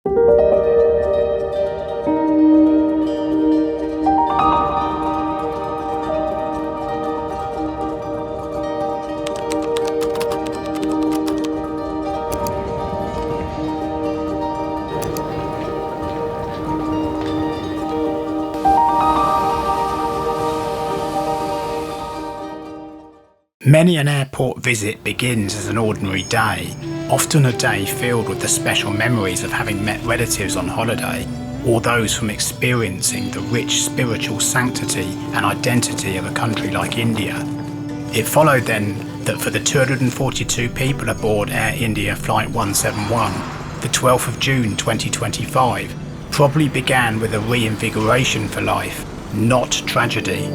Many an airport visit begins as an ordinary day, often a day filled with the special memories of having met relatives on holiday, or those from experiencing the rich spiritual sanctity and identity of a country like India. It followed then that for the 242 people aboard Air India Flight 171, the 12th of June 2025 probably began with a reinvigoration for life, not tragedy.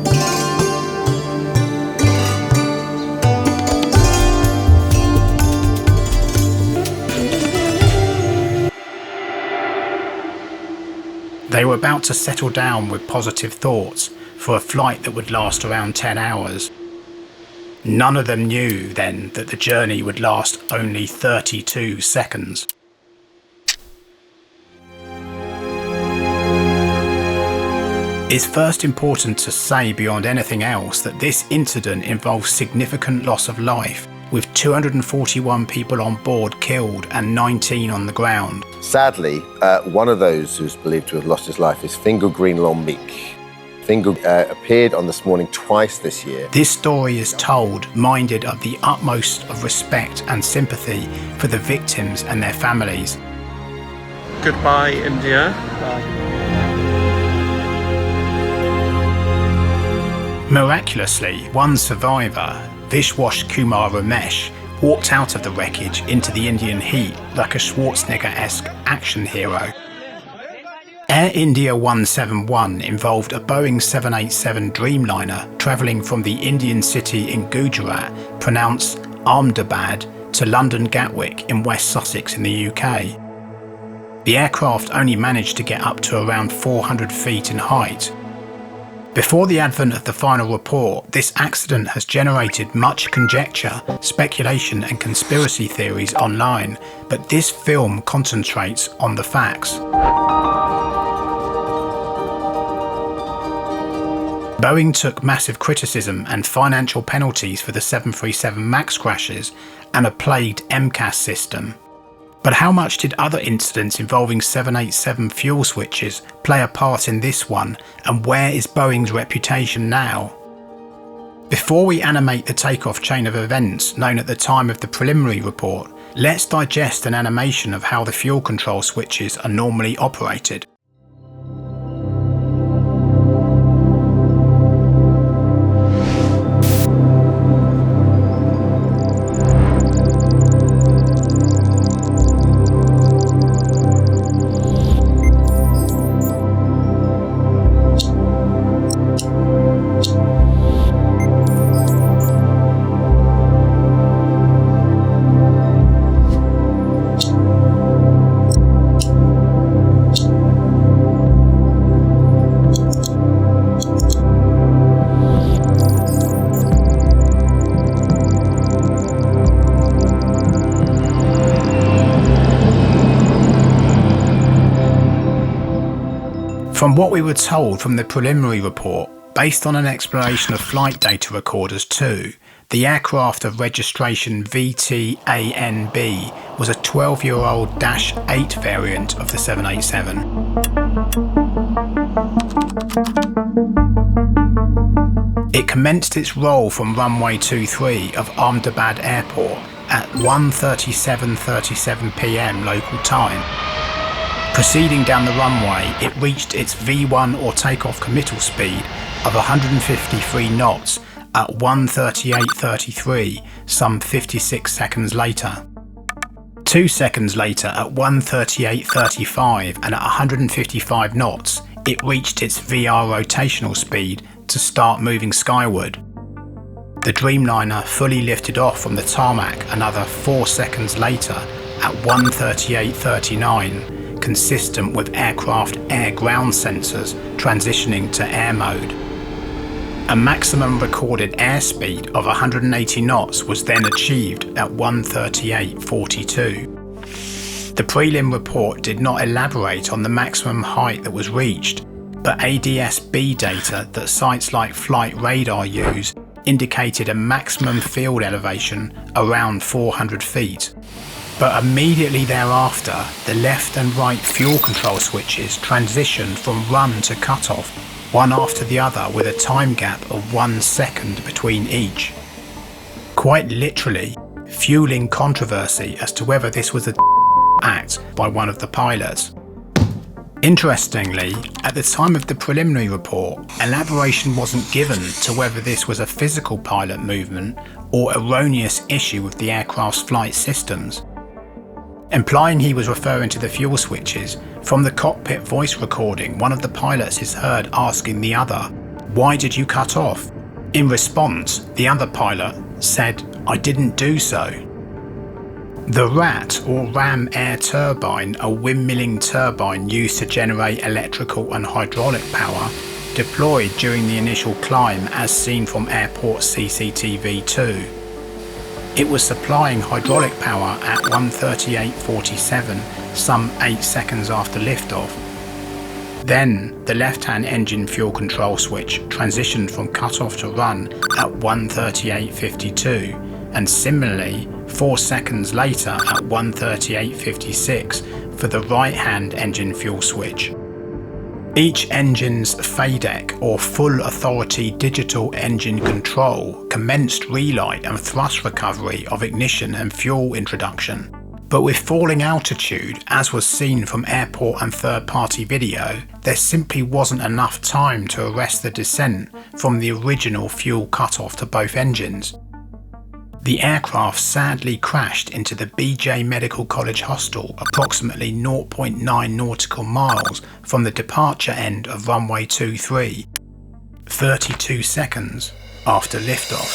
They were about to settle down with positive thoughts for a flight that would last around 10 hours. None of them knew then that the journey would last only 32 seconds. It's first important to say beyond anything else that this incident involves significant loss of life, with 241 people on board killed and 19 on the ground. Sadly, one of those who's believed to have lost his life is Fingal Greenlaw-Meek. Fingal appeared on This Morning twice this year. This story is told minded of the utmost of respect and sympathy for the victims and their families. Goodbye, India. Miraculously, one survivor, Vishwash Kumar Ramesh, walked out of the wreckage into the Indian heat like a Schwarzenegger-esque action hero. Air India 171 involved a Boeing 787 Dreamliner travelling from the Indian city in Gujarat, pronounced Ahmedabad, to London Gatwick in West Sussex in the UK. The aircraft only managed to get up to around 400 feet in height. Before the advent of the final report, this accident has generated much conjecture, speculation and conspiracy theories online, but this film concentrates on the facts. Boeing took massive criticism and financial penalties for the 737 MAX crashes and a plagued MCAS system. But how much did other incidents involving 787 fuel switches play a part in this one, and where is Boeing's reputation now? Before we animate the takeoff chain of events known at the time of the preliminary report, let's digest an animation of how the fuel control switches are normally operated. From what we were told from the preliminary report, based on an exploration of flight data recorders too, the aircraft of registration VTANB was a 12-year-old Dash 8 variant of the 787. It commenced its roll from runway 23 of Ahmedabad Airport at 1:37:37 p.m. local time. Proceeding down the runway, it reached its V1 or takeoff committal speed of 153 knots at 1:38:33, some 56 seconds later. 2 seconds later, at 1:38:35 and at 155 knots, it reached its VR rotational speed to start moving skyward. The Dreamliner fully lifted off from the tarmac another 4 seconds later at 1:38:39, consistent with aircraft air-ground sensors transitioning to air mode. A maximum recorded airspeed of 180 knots was then achieved at 1:38:42. The prelim report did not elaborate on the maximum height that was reached, but ADS-B data that sites like Flight Radar use indicated a maximum field elevation around 400 feet. But immediately thereafter, the left and right fuel control switches transitioned from run to cutoff, one after the other with a time gap of 1 second between each. Quite literally, fueling controversy as to whether this was a act by one of the pilots. Interestingly, at the time of the preliminary report, elaboration wasn't given to whether this was a physical pilot movement or erroneous issue with the aircraft's flight systems. Implying he was referring to the fuel switches, from the cockpit voice recording, one of the pilots is heard asking the other, "Why did you cut off?" In response, the other pilot said, "I didn't do so." The RAT, or Ram Air Turbine, a windmilling turbine used to generate electrical and hydraulic power, deployed during the initial climb as seen from airport CCTV2. It was supplying hydraulic power at 1:38:47, some 8 seconds after liftoff. Then, the left-hand engine fuel control switch transitioned from cutoff to run at 1:38:52, and similarly, 4 seconds later at 1:38:56 for the right-hand engine fuel switch. Each engine's FADEC, or Full Authority Digital Engine Control, commenced relight and thrust recovery of ignition and fuel introduction. But with falling altitude, as was seen from airport and third-party video, there simply wasn't enough time to arrest the descent from the original fuel cutoff to both engines. The aircraft sadly crashed into the BJ Medical College hostel approximately 0.9 nautical miles from the departure end of runway 23, 32 seconds after liftoff.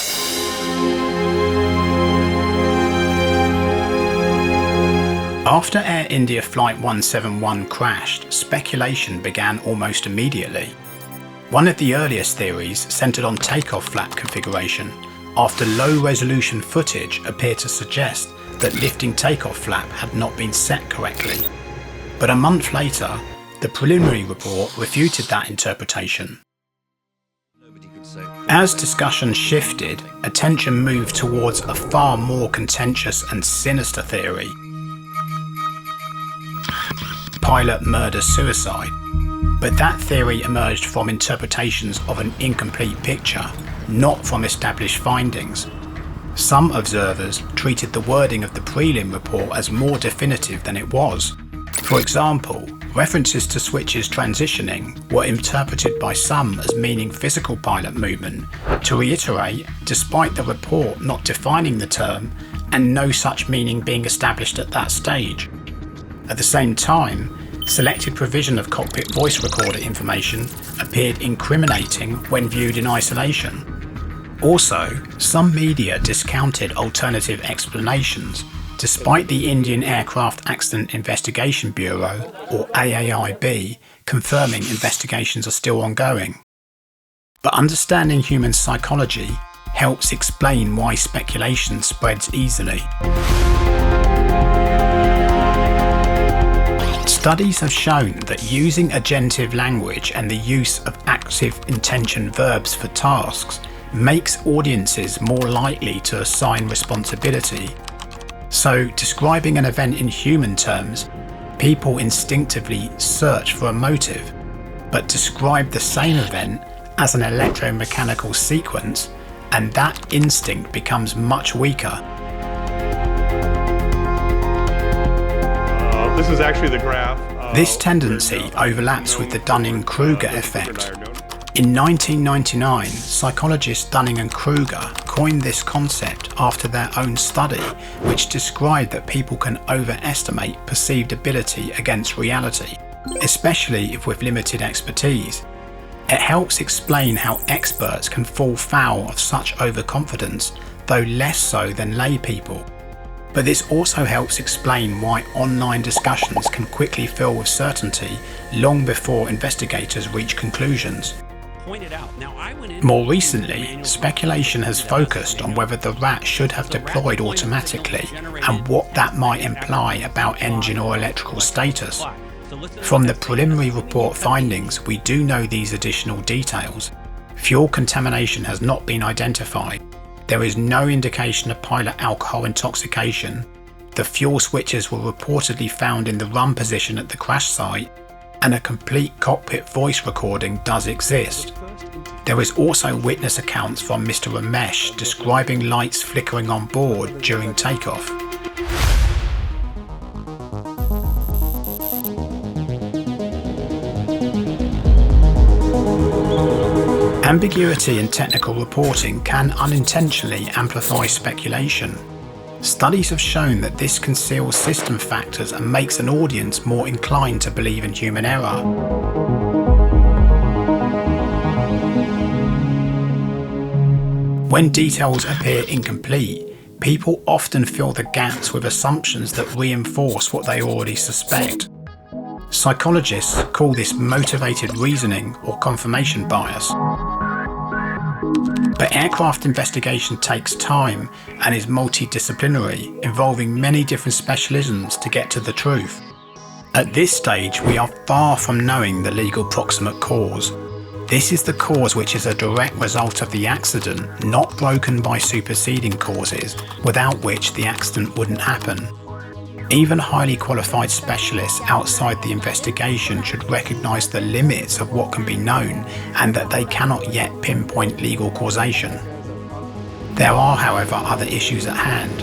After Air India Flight 171 crashed, speculation began almost immediately. One of the earliest theories centered on takeoff flap configuration, after low-resolution footage appeared to suggest that lifting takeoff flap had not been set correctly. But a month later, the preliminary report refuted that interpretation. As discussion shifted, attention moved towards a far more contentious and sinister theory: pilot murder-suicide. But that theory emerged from interpretations of an incomplete picture, not from established findings. Some observers treated the wording of the prelim report as more definitive than it was. For example, references to switches transitioning were interpreted by some as meaning physical pilot movement, to reiterate, despite the report not defining the term and no such meaning being established at that stage. At the same time, selected provision of cockpit voice recorder information appeared incriminating when viewed in isolation. Also, some media discounted alternative explanations, despite the Indian Aircraft Accident Investigation Bureau, or AAIB, confirming investigations are still ongoing. But understanding human psychology helps explain why speculation spreads easily. Studies have shown that using agentive language and the use of active intention verbs for tasks makes audiences more likely to assign responsibility. So, describing an event in human terms, people instinctively search for a motive, but describe the same event as an electromechanical sequence, and that instinct becomes much weaker. This is actually the graph. This tendency overlaps with the Dunning-Kruger effect. In 1999, psychologist Dunning and Kruger coined this concept after their own study, which described that people can overestimate perceived ability against reality, especially if with limited expertise. It helps explain how experts can fall foul of such overconfidence, though less so than lay people. But this also helps explain why online discussions can quickly fill with certainty long before investigators reach conclusions. More recently, speculation has focused on whether the rat should have deployed automatically and what that might imply about engine or electrical status. From the preliminary report findings, we do know these additional details. Fuel contamination has not been identified. There is no indication of pilot alcohol intoxication. The fuel switches were reportedly found in the run position at the crash site, and a complete cockpit voice recording does exist. There is also witness accounts from Mr. Ramesh describing lights flickering on board during takeoff. Ambiguity in technical reporting can unintentionally amplify speculation. Studies have shown that this conceals system factors and makes an audience more inclined to believe in human error. When details appear incomplete, people often fill the gaps with assumptions that reinforce what they already suspect. Psychologists call this motivated reasoning or confirmation bias. But aircraft investigation takes time and is multidisciplinary, involving many different specialisms to get to the truth. At this stage, we are far from knowing the legal proximate cause. This is the cause which is a direct result of the accident, not broken by superseding causes, without which the accident wouldn't happen. Even highly qualified specialists outside the investigation should recognise the limits of what can be known and that they cannot yet pinpoint legal causation. There are, however, other issues at hand.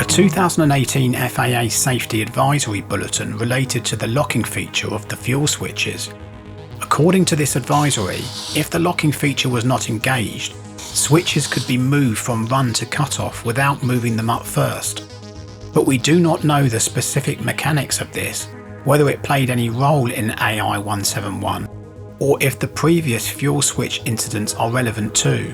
A 2018 FAA Safety Advisory Bulletin related to the locking feature of the fuel switches. According to this advisory, if the locking feature was not engaged, switches could be moved from run to cutoff without moving them up first. But we do not know the specific mechanics of this, whether it played any role in AI-171, or if the previous fuel switch incidents are relevant too.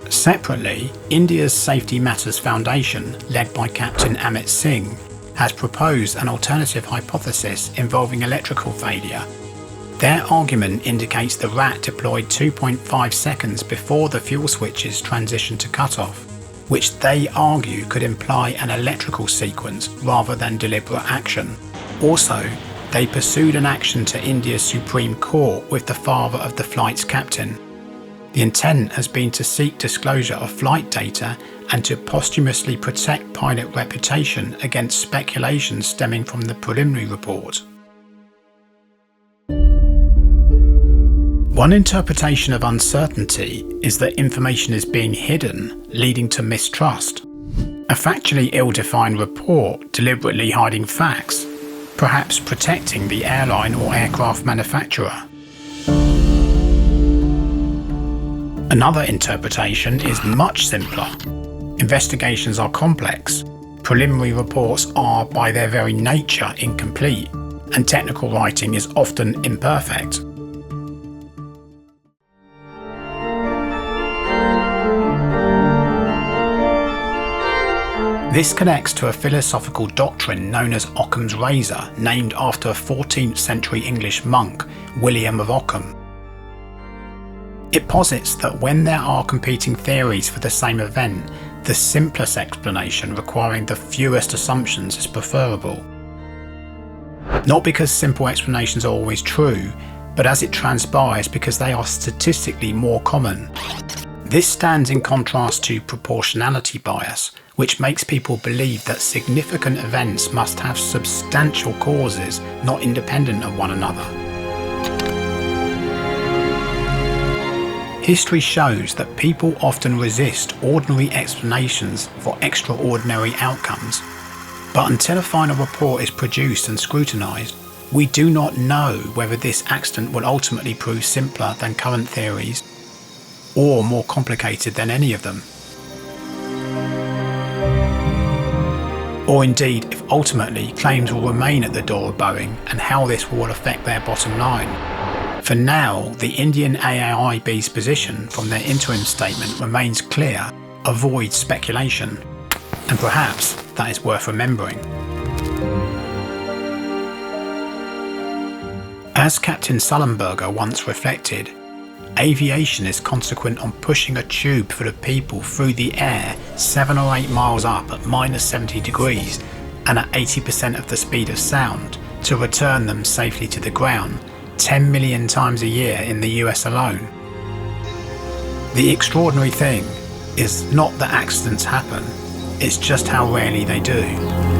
Separately, India's Safety Matters Foundation, led by Captain Amit Singh, has proposed an alternative hypothesis involving electrical failure. Their argument indicates the rat deployed 2.5 seconds before the fuel switches transitioned to cutoff, which they argue could imply an electrical sequence rather than deliberate action. Also, they pursued an action to India's Supreme Court with the father of the flight's captain. The intent has been to seek disclosure of flight data and to posthumously protect pilot reputation against speculation stemming from the preliminary report. One interpretation of uncertainty is that information is being hidden, leading to mistrust. A factually ill-defined report deliberately hiding facts, perhaps protecting the airline or aircraft manufacturer. Another interpretation is much simpler. Investigations are complex. Preliminary reports are, by their very nature, incomplete, and technical writing is often imperfect. This connects to a philosophical doctrine known as Occam's razor, named after a 14th century English monk, William of Ockham. It posits that when there are competing theories for the same event, the simplest explanation requiring the fewest assumptions is preferable. Not because simple explanations are always true, but as it transpires because they are statistically more common. This stands in contrast to proportionality bias, which makes people believe that significant events must have substantial causes not independent of one another. History shows that people often resist ordinary explanations for extraordinary outcomes, but until a final report is produced and scrutinised, we do not know whether this accident will ultimately prove simpler than current theories or more complicated than any of them. Or indeed, if ultimately claims will remain at the door of Boeing and how this will affect their bottom line. For now, the Indian AAIB's position from their interim statement remains clear: avoid speculation. And perhaps that is worth remembering. As Captain Sullenberger once reflected, aviation is consequent on pushing a tube full of people through the air 7 or 8 miles up at minus 70 degrees and at 80% of the speed of sound to return them safely to the ground 10 million times a year in the US alone. The extraordinary thing is not that accidents happen, it's just how rarely they do.